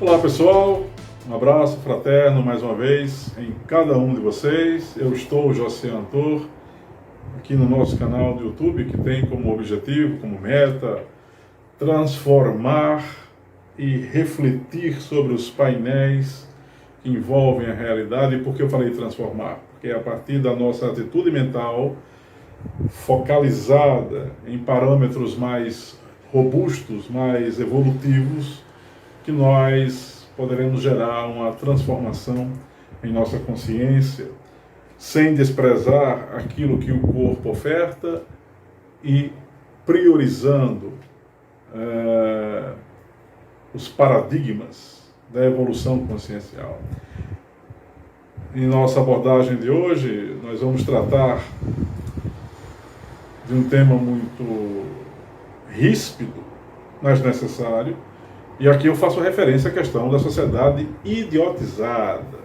Olá pessoal, um abraço fraterno mais uma vez em cada um de vocês. Eu estou, José Antor, aqui no nosso canal do YouTube, que tem como objetivo, como meta, transformar e refletir sobre os painéis que envolvem a realidade. E por que eu falei transformar? Porque é a partir da nossa atitude mental, focalizada em parâmetros mais robustos, mais evolutivos, que nós poderemos gerar uma transformação em nossa consciência, sem desprezar aquilo que o corpo oferta e priorizando os paradigmas da evolução consciencial. Em nossa abordagem de hoje, nós vamos tratar de um tema muito ríspido, mas necessário. E aqui eu faço referência à questão da sociedade idiotizada,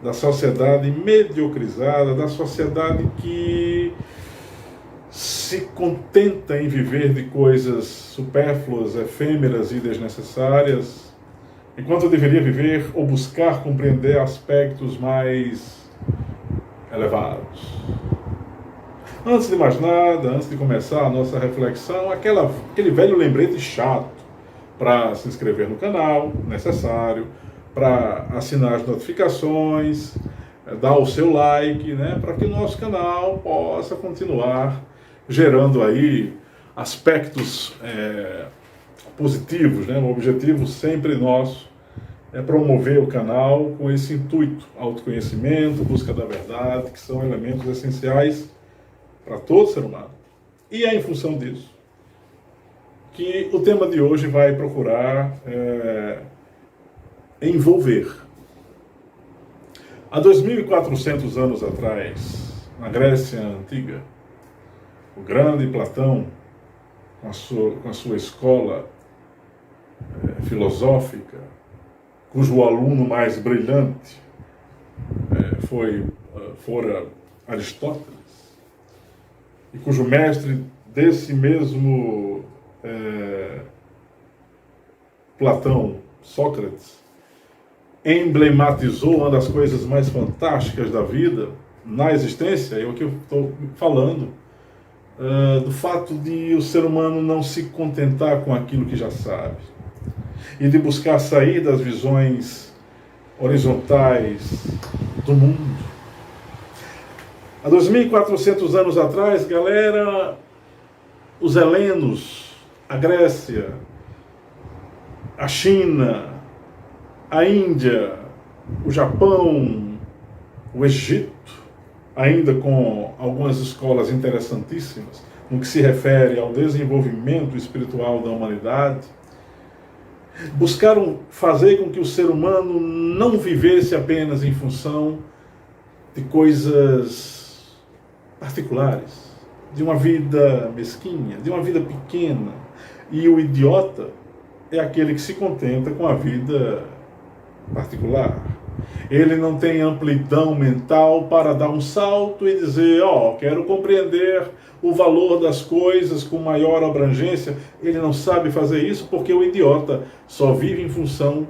da sociedade mediocrizada, da sociedade que se contenta em viver de coisas supérfluas, efêmeras e desnecessárias, enquanto deveria viver ou buscar compreender aspectos mais elevados. Antes de mais nada, antes de começar a nossa reflexão, aquele velho lembrete chato para se inscrever no canal, necessário, para assinar as notificações, dar o seu like, para que o nosso canal possa continuar gerando aí aspectos positivos. O objetivo sempre nosso é promover o canal com esse intuito, autoconhecimento, busca da verdade, que são elementos essenciais para todo ser humano. E é em função disso que o tema de hoje vai procurar envolver. Há 2.400 anos atrás, na Grécia Antiga, o grande Platão, com a sua escola filosófica, cujo aluno mais brilhante fora Aristóteles, e cujo mestre desse mesmo Platão, Sócrates, emblematizou uma das coisas mais fantásticas da vida, na existência, é o que eu estou falando, do fato de o ser humano não se contentar com aquilo que já sabe, e de buscar sair das visões horizontais do mundo. Há 2.400 anos atrás, galera, os helenos, a Grécia, a China, a Índia, o Japão, o Egito, ainda com algumas escolas interessantíssimas no que se refere ao desenvolvimento espiritual da humanidade, buscaram fazer com que o ser humano não vivesse apenas em função de coisas particulares, de uma vida mesquinha, de uma vida pequena. E o idiota é aquele que se contenta com a vida particular. Ele não tem amplidão mental para dar um salto e dizer, quero compreender o valor das coisas com maior abrangência. Ele não sabe fazer isso porque o idiota só vive em função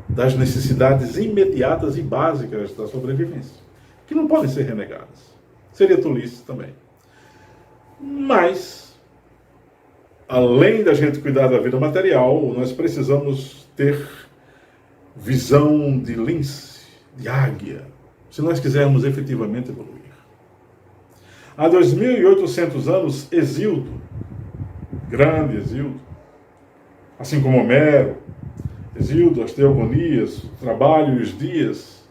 das necessidades imediatas e básicas da sobrevivência, que não podem ser renegadas. Seria tolice também. Mas, além da gente cuidar da vida material, nós precisamos ter visão de lince, de águia, se nós quisermos efetivamente evoluir. Há 2.800 anos, Hesíodo, grande Hesíodo, assim como Homero, Hesíodo, as Teogonias, o trabalho e os dias,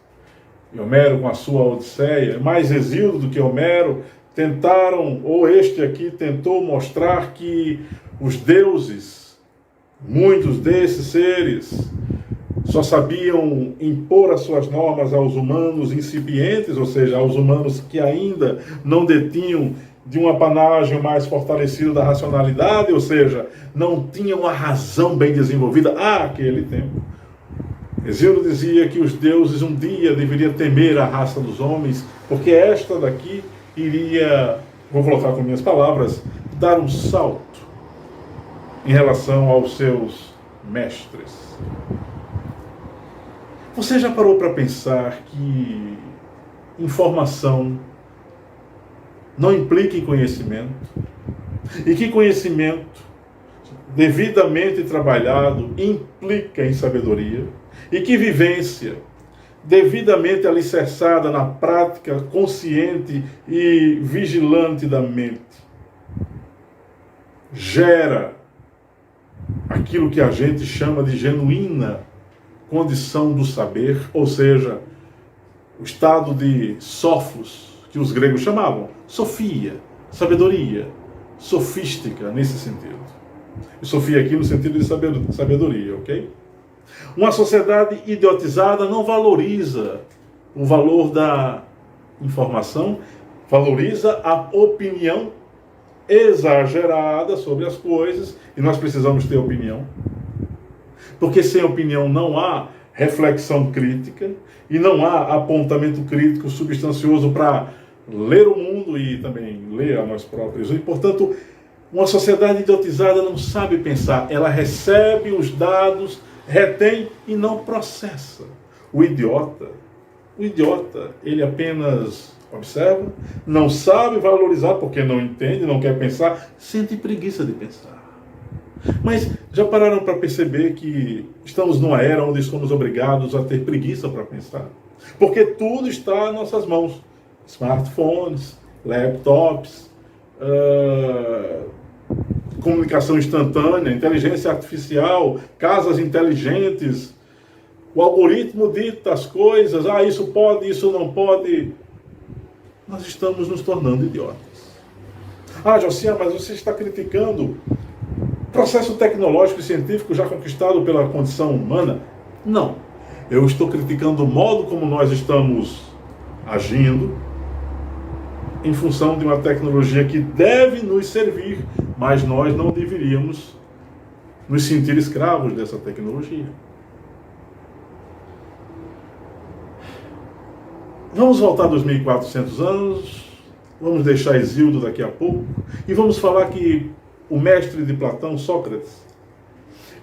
e Homero com a sua Odisseia, mais Hesíodo do que Homero, tentaram, ou este aqui tentou mostrar que os deuses, muitos desses seres, só sabiam impor as suas normas aos humanos incipientes, ou seja, aos humanos que ainda não detinham de um apanágio mais fortalecido da racionalidade, ou seja, não tinham a razão bem desenvolvida àquele tempo. Hesíodo dizia que os deuses um dia deveriam temer a raça dos homens, porque esta daqui iria, vou colocar com minhas palavras, dar um salto em relação aos seus mestres. Você já parou para pensar que informação não implica em conhecimento? E que conhecimento, devidamente trabalhado, implica em sabedoria? E que vivência, devidamente alicerçada na prática consciente e vigilante da mente, gera aquilo que a gente chama de genuína condição do saber, ou seja, o estado de sófos, que os gregos chamavam, sofia, sabedoria, sofística, nesse sentido. E sofia aqui no sentido de sabedoria, ok? Uma sociedade idiotizada não valoriza o valor da informação, valoriza a opinião exagerada sobre as coisas, e nós precisamos ter opinião. Porque sem opinião não há reflexão crítica e não há apontamento crítico substancioso para ler o mundo e também ler a nós próprios. E, portanto, uma sociedade idiotizada não sabe pensar. Ela recebe os dados, retém e não processa. O idiota, ele apenas observa, não sabe valorizar porque não entende, não quer pensar, sente preguiça de pensar. Mas já pararam para perceber que estamos numa era onde somos obrigados a ter preguiça para pensar? Porque tudo está em nossas mãos. Smartphones, laptops, comunicação instantânea, inteligência artificial, casas inteligentes. O algoritmo dita as coisas, isso pode, isso não pode. Nós estamos nos tornando idiotas. Josiah, mas você está criticando processo tecnológico e científico já conquistado pela condição humana? Não. Eu estou criticando o modo como nós estamos agindo em função de uma tecnologia que deve nos servir, mas nós não deveríamos nos sentir escravos dessa tecnologia. Vamos voltar 2.400 anos, vamos deixar Hesíodo daqui a pouco, e vamos falar que o mestre de Platão, Sócrates,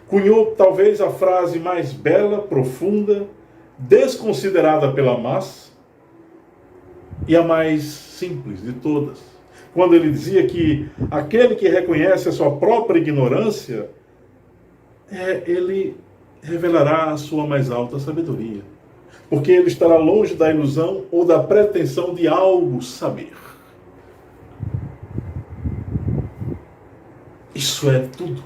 cunhou talvez a frase mais bela, profunda, desconsiderada pela massa e a mais simples de todas. Quando ele dizia que aquele que reconhece a sua própria ignorância, ele revelará a sua mais alta sabedoria. Porque ele estará longe da ilusão ou da pretensão de algo saber. Isso é tudo.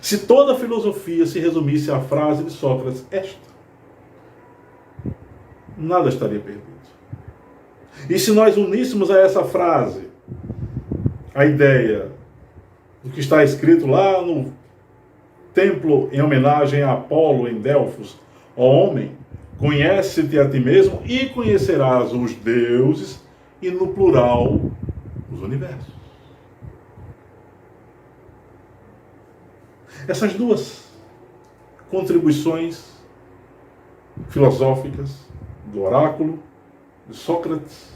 Se toda a filosofia se resumisse à frase de Sócrates, nada estaria perdido. E se nós uníssemos a essa frase a ideia do que está escrito lá no templo em homenagem a Apolo em Delfos, ó homem, conhece-te a ti mesmo e conhecerás os deuses e no plural os universos. Essas duas contribuições filosóficas do oráculo de Sócrates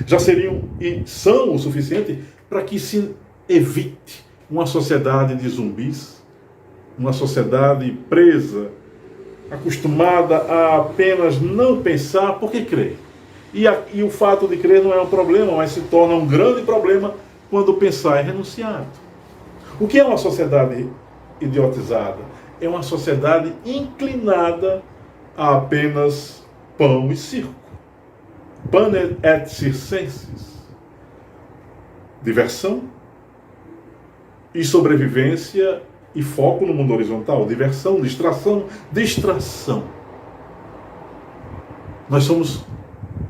já seriam e são o suficiente para que se evite uma sociedade de zumbis, uma sociedade presa, acostumada a apenas não pensar porque crê. E o fato de crer não é um problema, mas se torna um grande problema quando pensar é renunciado. O que é uma sociedade idiotizada? É uma sociedade inclinada a apenas pão e circo. Panem et circenses. Diversão e sobrevivência e foco no mundo horizontal. Diversão, distração. Nós somos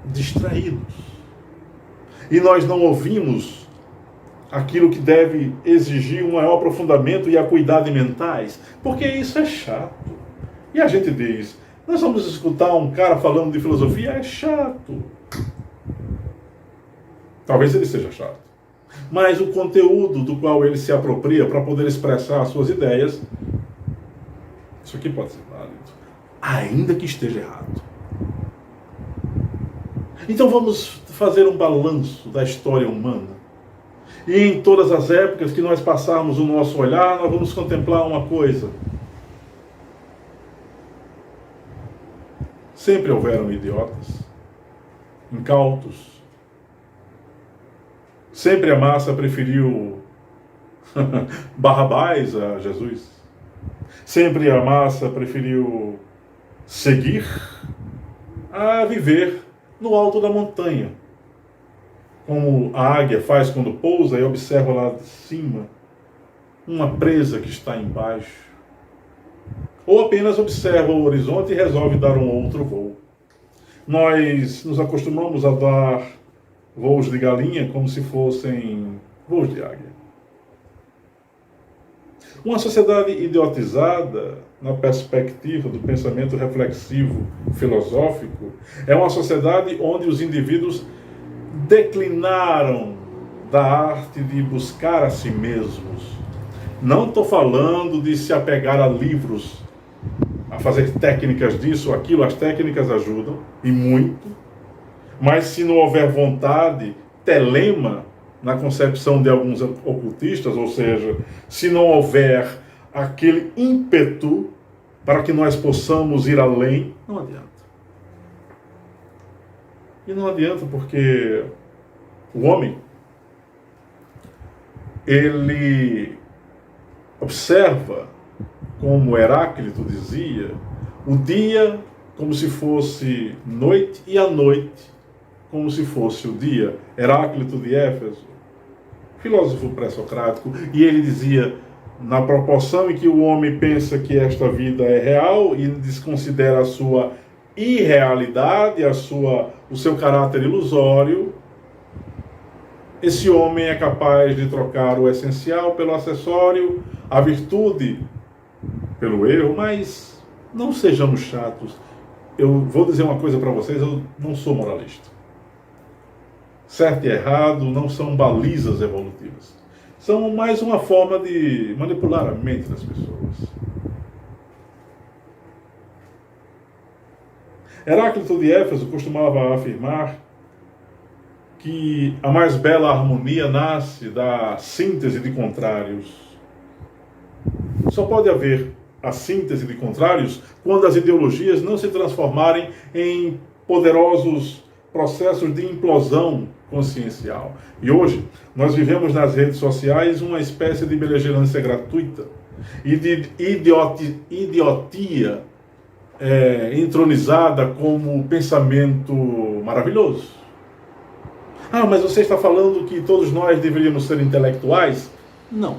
distraídos. E nós não ouvimos aquilo que deve exigir um maior aprofundamento e acuidade mentais, porque isso é chato. E a gente diz, nós vamos escutar um cara falando de filosofia, é chato. Talvez ele seja chato. Mas o conteúdo do qual ele se apropria para poder expressar as suas ideias, isso aqui pode ser válido, ainda que esteja errado. Então vamos fazer um balanço da história humana. E em todas as épocas que nós passarmos o nosso olhar, nós vamos contemplar uma coisa. Sempre houveram idiotas, incautos. Sempre a massa preferiu Barrabás a Jesus. Sempre a massa preferiu seguir a viver no alto da montanha, como a águia faz quando pousa e observa lá de cima uma presa que está embaixo. Ou apenas observa o horizonte e resolve dar um outro voo. Nós nos acostumamos a dar voos de galinha como se fossem voos de águia. Uma sociedade idiotizada, na perspectiva do pensamento reflexivo filosófico, é uma sociedade onde os indivíduos declinaram da arte de buscar a si mesmos. Não estou falando de se apegar a livros, a fazer técnicas disso ou aquilo. As técnicas ajudam, e muito. Mas se não houver vontade, telema, na concepção de alguns ocultistas, ou seja, se não houver aquele ímpeto para que nós possamos ir além, não adianta. E não adianta porque o homem, ele observa, como Heráclito dizia, o dia como se fosse noite e a noite como se fosse o dia. Heráclito de Éfeso, filósofo pré-socrático, e ele dizia, na proporção em que o homem pensa que esta vida é real e desconsidera a sua irrealidade, o seu caráter ilusório, esse homem é capaz de trocar o essencial pelo acessório, a virtude pelo erro. Mas não sejamos chatos. Eu vou dizer uma coisa para vocês, eu não sou moralista. Certo e errado não são balizas evolutivas. São mais uma forma de manipular a mente das pessoas. Heráclito de Éfeso costumava afirmar que a mais bela harmonia nasce da síntese de contrários. Só pode haver a síntese de contrários quando as ideologias não se transformarem em poderosos processos de implosão consciencial. E hoje, nós vivemos nas redes sociais uma espécie de beligerância gratuita e de idiotia entronizada como pensamento maravilhoso. Ah, mas você está falando que todos nós deveríamos ser intelectuais? Não.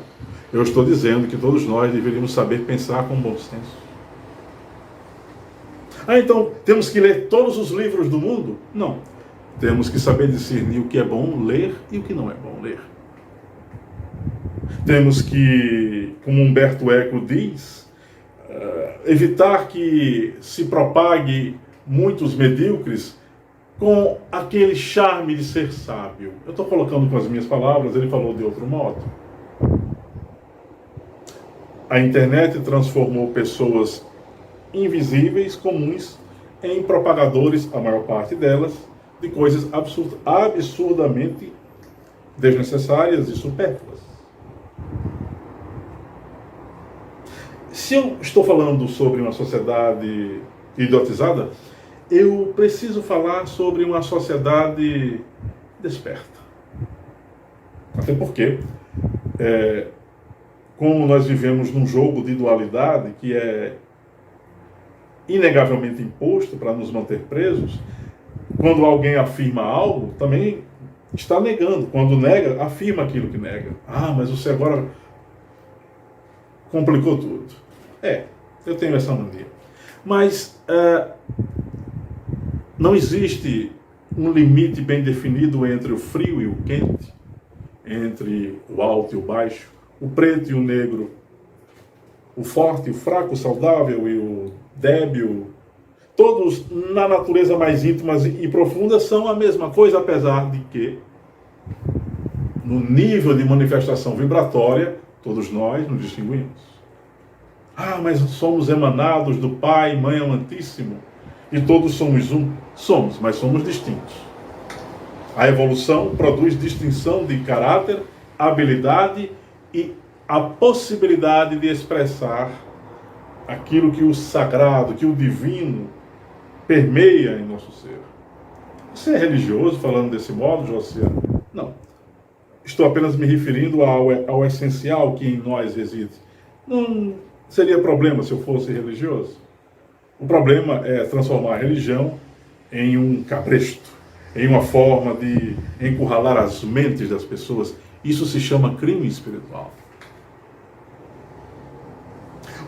Eu estou dizendo que todos nós deveríamos saber pensar com bom senso. Ah, então temos que ler todos os livros do mundo? Não. Temos que saber discernir o que é bom ler e o que não é bom ler. Temos que, como Humberto Eco diz, evitar que se propague muitos medíocres com aquele charme de ser sábio. Eu estou colocando com as minhas palavras, ele falou de outro modo. A internet transformou pessoas invisíveis, comuns, em propagadores, a maior parte delas, de coisas absurdamente desnecessárias e supérfluas. Se eu estou falando sobre uma sociedade idiotizada, eu preciso falar sobre uma sociedade desperta. Até porque, como nós vivemos num jogo de dualidade que é inegavelmente imposto para nos manter presos, quando alguém afirma algo, também está negando. Quando nega, afirma aquilo que nega. Ah, mas você agora complicou tudo. Eu tenho essa mania. Mas não existe um limite bem definido entre o frio e o quente, entre o alto e o baixo, o preto e o negro, o forte e o fraco, o saudável e o débil. Todos, na natureza mais íntima e profunda, são a mesma coisa, apesar de que, no nível de manifestação vibratória, todos nós nos distinguimos. Ah, mas somos emanados do Pai, Mãe Amantíssimo, e todos somos um. Somos, mas somos distintos. A evolução produz distinção de caráter, habilidade e a possibilidade de expressar aquilo que o sagrado, que o divino permeia em nosso ser. Você é religioso falando desse modo, Josiano? Não. Estou apenas me referindo ao essencial que em nós reside. Não seria problema se eu fosse religioso. O problema é transformar a religião em um cabresto, em uma forma de encurralar as mentes das pessoas. Isso se chama crime espiritual.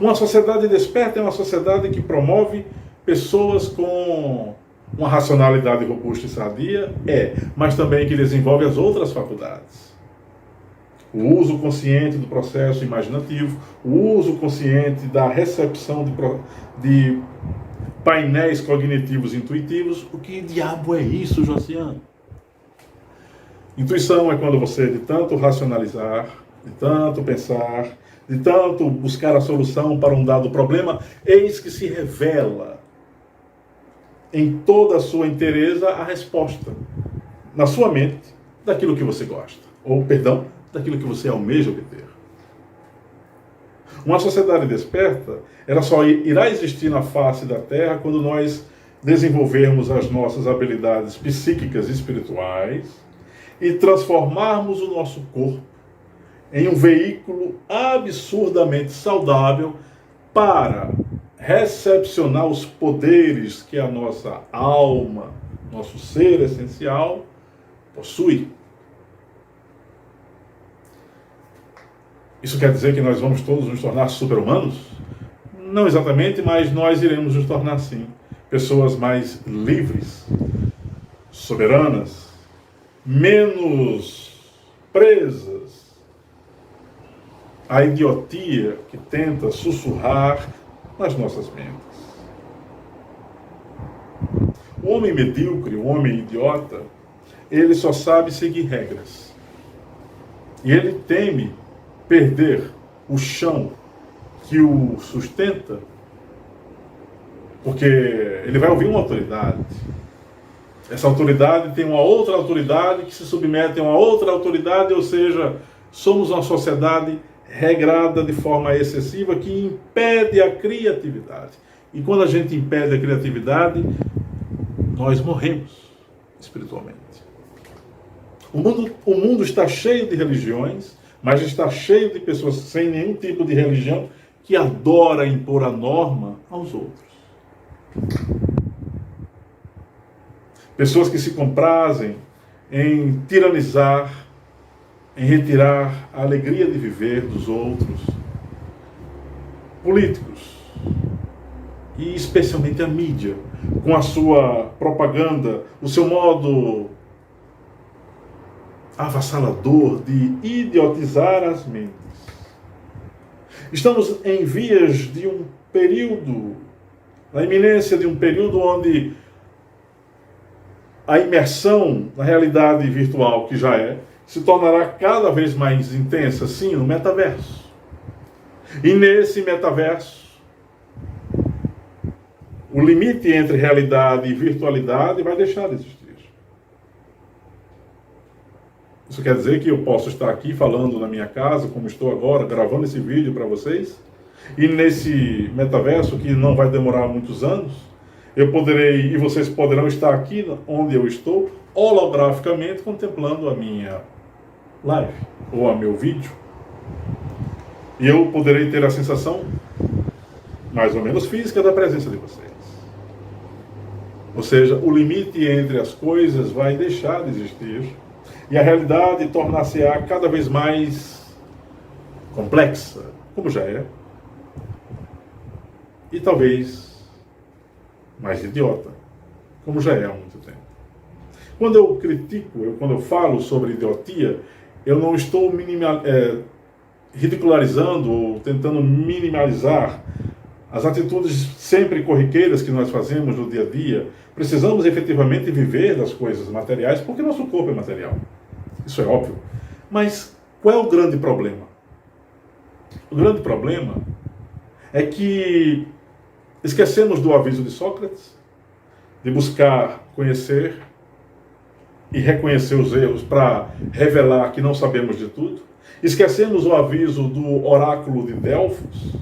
Uma sociedade desperta é uma sociedade que promove pessoas com uma racionalidade robusta e sadia, mas também que desenvolve as outras faculdades. O uso consciente do processo imaginativo, o uso consciente da recepção de painéis cognitivos intuitivos. O que diabo é isso, Josiano? Intuição é quando você, de tanto racionalizar, de tanto pensar, de tanto buscar a solução para um dado problema, eis que se revela em toda a sua inteireza a resposta na sua mente daquilo que você gosta, daquilo que você almeja obter. Uma sociedade desperta, ela só irá existir na face da Terra quando nós desenvolvermos as nossas habilidades psíquicas e espirituais e transformarmos o nosso corpo em um veículo absurdamente saudável para recepcionar os poderes que a nossa alma, nosso ser essencial, possui. Isso quer dizer que nós vamos todos nos tornar super-humanos? Não exatamente, mas nós iremos nos tornar, sim, pessoas mais livres, soberanas, menos presas à idiotia que tenta sussurrar nas nossas mentes. O homem medíocre, o homem idiota, ele só sabe seguir regras. E ele teme perder o chão que o sustenta, porque ele vai ouvir uma autoridade. Essa autoridade tem uma outra autoridade que se submete a uma outra autoridade, ou seja, somos uma sociedade regrada de forma excessiva que impede a criatividade. E quando a gente impede a criatividade, nós morremos espiritualmente. O mundo está cheio de religiões, mas está cheio de pessoas sem nenhum tipo de religião que adora impor a norma aos outros. Pessoas que se comprazem em tiranizar, em retirar a alegria de viver dos outros. Políticos, e especialmente a mídia, com a sua propaganda, o seu modo avassalador de idiotizar as mentes. Estamos em vias de um período, na iminência de um período onde a imersão na realidade virtual, que já se tornará cada vez mais intensa, sim, no metaverso. E nesse metaverso, o limite entre realidade e virtualidade vai deixar de existir. Isso quer dizer que eu posso estar aqui falando na minha casa, como estou agora, gravando esse vídeo para vocês, e nesse metaverso, que não vai demorar muitos anos, eu poderei, e vocês poderão estar aqui onde eu estou, holograficamente contemplando a minha live, ou a meu vídeo. E eu poderei ter a sensação, mais ou menos física, da presença de vocês. Ou seja, o limite entre as coisas vai deixar de existir, e a realidade tornar-se-á cada vez mais complexa, como já é, e talvez mais idiota, como já é há muito tempo. Quando eu critico, quando eu falo sobre idiotia, eu não estou ridicularizando ou tentando minimalizar as atitudes sempre corriqueiras que nós fazemos no dia a dia. Precisamos efetivamente viver das coisas materiais, porque nosso corpo é material. Isso é óbvio. Mas qual é o grande problema? O grande problema é que esquecemos do aviso de Sócrates, de buscar conhecer e reconhecer os erros para revelar que não sabemos de tudo. Esquecemos o aviso do oráculo de Delfos,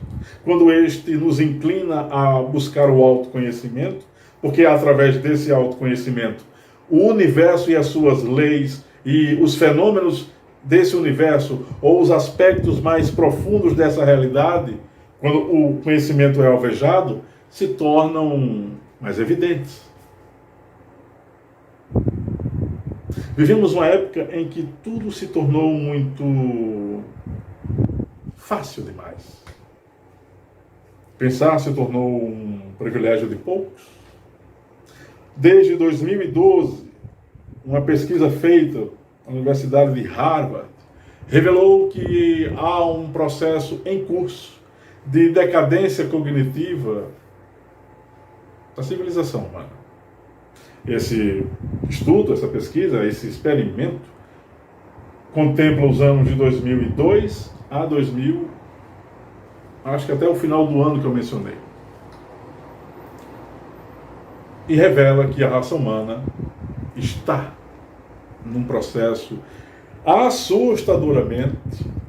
quando este nos inclina a buscar o autoconhecimento, porque é através desse autoconhecimento o universo e as suas leis e os fenômenos desse universo, ou os aspectos mais profundos dessa realidade, quando o conhecimento é alvejado, se tornam mais evidentes. Vivemos uma época em que tudo se tornou muito fácil demais. Pensar se tornou um privilégio de poucos. Desde 2012, uma pesquisa feita na Universidade de Harvard revelou que há um processo em curso de decadência cognitiva da civilização humana. Esse estudo, essa pesquisa, esse experimento contempla os anos de 2002 a 2000, acho que até o final do ano que eu mencionei. E revela que a raça humana está num processo assustadoramente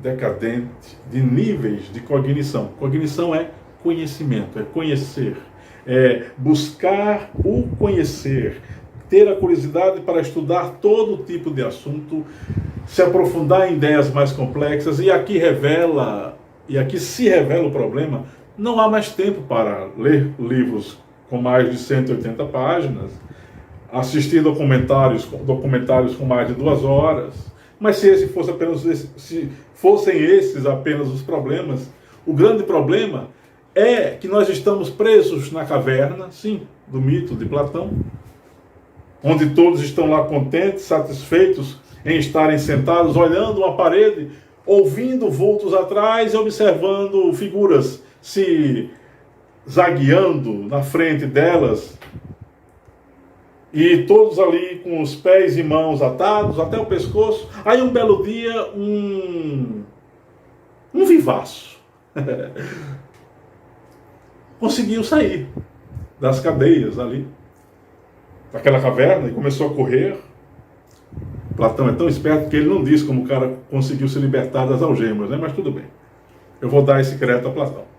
decadente de níveis de cognição. Cognição é conhecimento, é conhecer, é buscar o conhecer, ter a curiosidade para estudar todo tipo de assunto, se aprofundar em ideias mais complexas, e aqui se revela o problema. Não há mais tempo para ler livros com mais de 180 páginas, assistir documentários com mais de 2 horas. Mas se fossem esses apenas os problemas, o grande problema é que nós estamos presos na caverna, sim, do mito de Platão, onde todos estão lá contentes, satisfeitos em estarem sentados, olhando uma parede, ouvindo vultos atrás e observando figuras se zagueando na frente delas, e todos ali com os pés e mãos atados até o pescoço. Aí um belo dia, um vivaço conseguiu sair das cadeias ali, daquela caverna, e começou a correr. Platão é tão esperto que ele não diz como o cara conseguiu se libertar das algemas, né? Mas tudo bem. Eu vou dar esse crédito a Platão.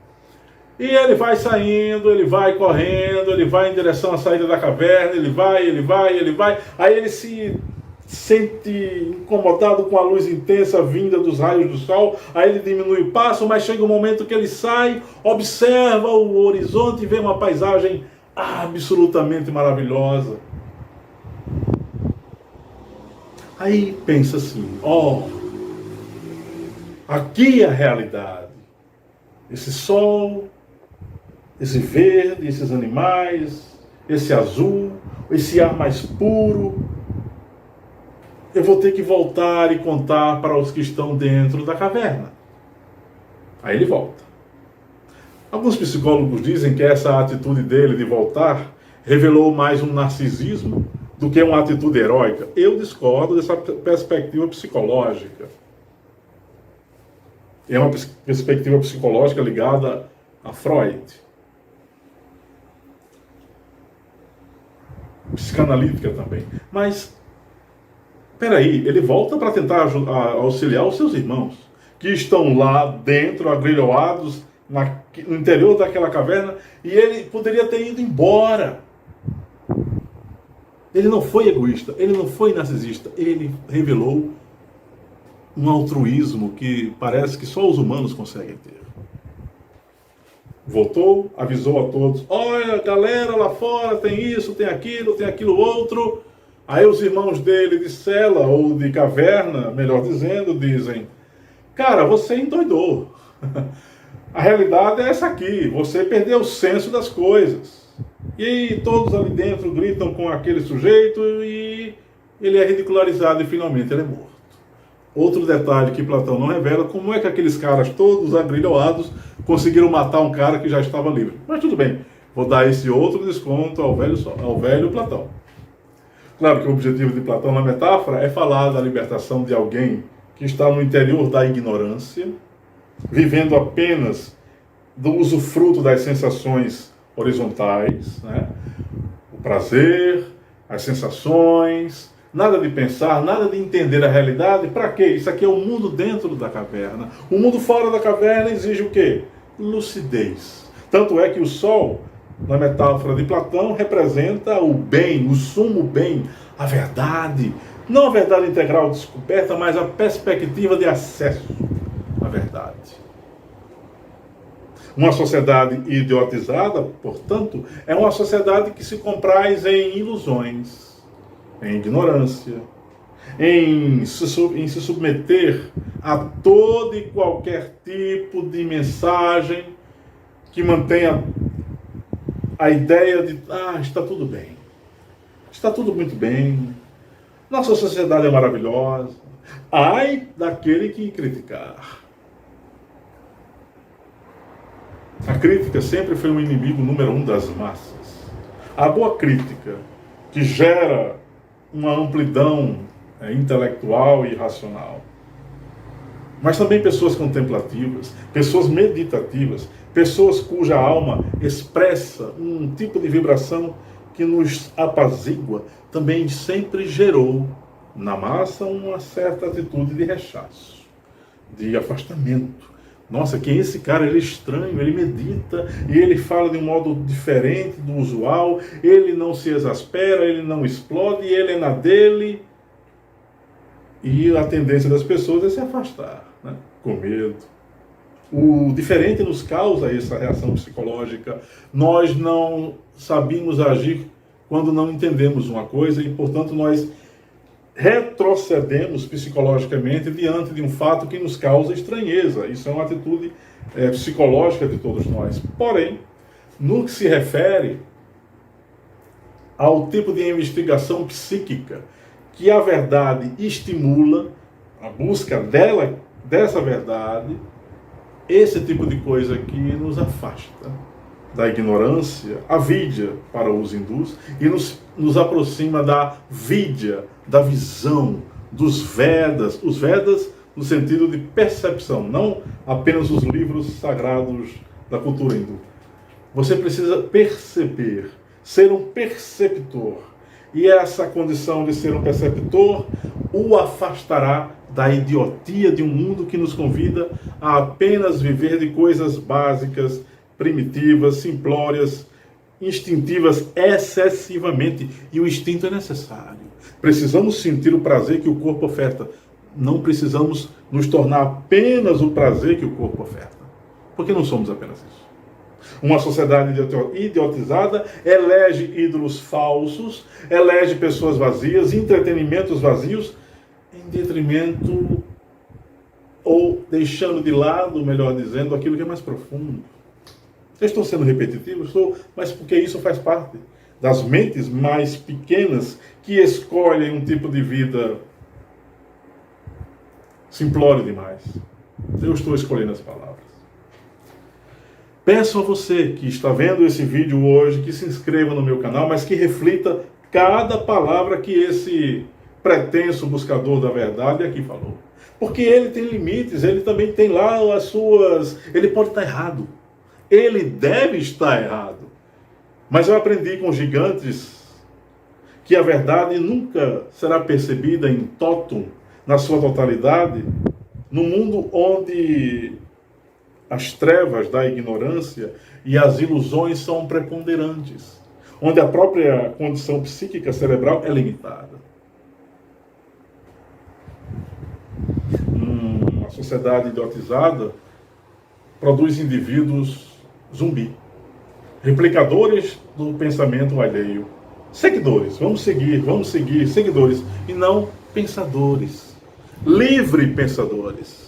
E ele vai saindo, ele vai correndo, ele vai em direção à saída da caverna, ele vai. Aí ele se sente incomodado com a luz intensa vinda dos raios do sol, aí ele diminui o passo, mas chega um momento que ele sai, observa o horizonte e vê uma paisagem absolutamente maravilhosa. Aí pensa assim, aqui é a realidade. Esse sol, esse verde, esses animais, esse azul, esse ar mais puro. Eu vou ter que voltar e contar para os que estão dentro da caverna. Aí ele volta. Alguns psicólogos dizem que essa atitude dele de voltar revelou mais um narcisismo do que uma atitude heróica. Eu discordo dessa perspectiva psicológica. É uma perspectiva psicológica ligada a Freud, psicanalítica também. Mas, peraí, ele volta para tentar auxiliar os seus irmãos, que estão lá dentro, agrilhoados, no interior daquela caverna, e ele poderia ter ido embora. Ele não foi egoísta, ele não foi narcisista, ele revelou um altruísmo que parece que só os humanos conseguem ter. Voltou, avisou a todos, olha, galera, lá fora tem isso, tem aquilo outro. Aí os irmãos dele de cela, ou de caverna, melhor dizendo, dizem, cara, você endoidou. A realidade é essa aqui, você perdeu o senso das coisas. E todos ali dentro gritam com aquele sujeito e ele é ridicularizado e finalmente ele é morto. Outro detalhe que Platão não revela, como é que aqueles caras todos agrilhoados conseguiram matar um cara que já estava livre. Mas tudo bem, vou dar esse outro desconto ao velho Platão. Claro que o objetivo de Platão na metáfora é falar da libertação de alguém que está no interior da ignorância, vivendo apenas do usufruto das sensações horizontais, né? O prazer, as sensações, nada de pensar, nada de entender a realidade. Para quê? Isso aqui é o mundo dentro da caverna. O mundo fora da caverna exige o quê? Lucidez. Tanto é que o sol na metáfora de Platão, representa o bem, o sumo bem, a verdade. Não a verdade integral descoberta, mas a perspectiva de acesso à verdade. Uma sociedade idiotizada, portanto, é uma sociedade que se compraz em ilusões, em ignorância, em se submeter a todo e qualquer tipo de mensagem que mantenha a ideia de está tudo bem, está tudo muito bem, nossa sociedade é maravilhosa, ai daquele que criticar. A crítica sempre foi um inimigo número 1 das massas. A boa crítica, que gera uma amplidão intelectual e racional, mas também pessoas contemplativas, pessoas meditativas, pessoas cuja alma expressa um tipo de vibração que nos apazigua, também sempre gerou na massa uma certa atitude de rechaço, de afastamento. Nossa, quem é esse cara? Ele é estranho, ele medita e ele fala de um modo diferente do usual, ele não se exaspera, ele não explode, ele é na dele. E a tendência das pessoas é se afastar, né? Com medo. O diferente nos causa essa reação psicológica. Nós não sabemos agir quando não entendemos uma coisa e, portanto, nós retrocedemos psicologicamente diante de um fato que nos causa estranheza. Isso é uma atitude psicológica de todos nós. Porém, no que se refere ao tipo de investigação psíquica que a verdade estimula, a busca dessa verdade, esse tipo de coisa que nos afasta da ignorância, a vidya para os hindus, e nos aproxima da vidya, da visão, dos Vedas, os Vedas no sentido de percepção, não apenas os livros sagrados da cultura hindu. Você precisa perceber, ser um perceptor, e essa condição de ser um perceptor o afastará da idiotia de um mundo que nos convida a apenas viver de coisas básicas, primitivas, simplórias, instintivas excessivamente. E o instinto é necessário. Precisamos sentir o prazer que o corpo oferta. Não precisamos nos tornar apenas o prazer que o corpo oferta. Porque não somos apenas isso. Uma sociedade idiotizada elege ídolos falsos, elege pessoas vazias, entretenimentos vazios, em detrimento ou deixando de lado, melhor dizendo, aquilo que é mais profundo. Eu estou sendo repetitivo? Estou, mas porque isso faz parte das mentes mais pequenas que escolhem um tipo de vida simplório demais. Eu estou escolhendo as palavras. Peço a você que está vendo esse vídeo hoje, que se inscreva no meu canal, mas que reflita cada palavra que esse pretenso buscador da verdade aqui falou. Porque ele tem limites, ele também tem lá as suas... Ele pode estar errado. Ele deve estar errado. Mas eu aprendi com gigantes que a verdade nunca será percebida em totum, na sua totalidade, no mundo onde as trevas da ignorância e as ilusões são preponderantes, onde a própria condição psíquica cerebral é limitada. Uma sociedade idiotizada produz indivíduos zumbi, replicadores do pensamento alheio, seguidores, vamos seguir, seguidores, e não pensadores, livre pensadores.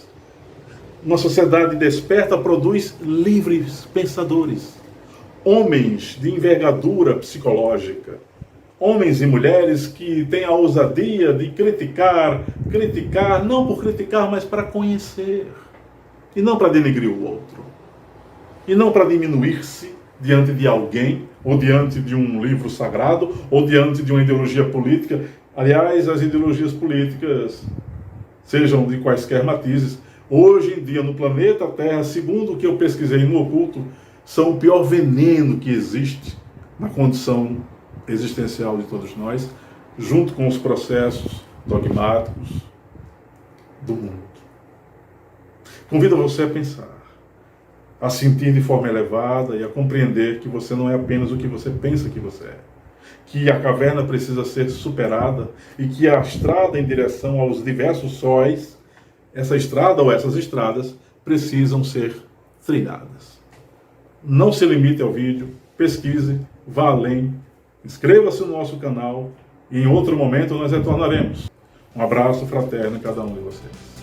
Uma sociedade desperta produz livres pensadores, homens de envergadura psicológica, homens e mulheres que têm a ousadia de criticar, não por criticar, mas para conhecer, e não para denegrir o outro, e não para diminuir-se diante de alguém, ou diante de um livro sagrado, ou diante de uma ideologia política. Aliás, as ideologias políticas, sejam de quaisquer matizes, hoje em dia no planeta Terra, segundo o que eu pesquisei no oculto, são o pior veneno que existe na condição existencial de todos nós, junto com os processos dogmáticos do mundo. Convido você a pensar. a sentir de forma elevada e a compreender que você não é apenas o que você pensa que você é. Que a caverna precisa ser superada e que a estrada em direção aos diversos sóis, essa estrada ou essas estradas, precisam ser trilhadas. Não se limite ao vídeo, pesquise, vá além, inscreva-se no nosso canal e em outro momento nós retornaremos. Um abraço fraterno a cada um de vocês.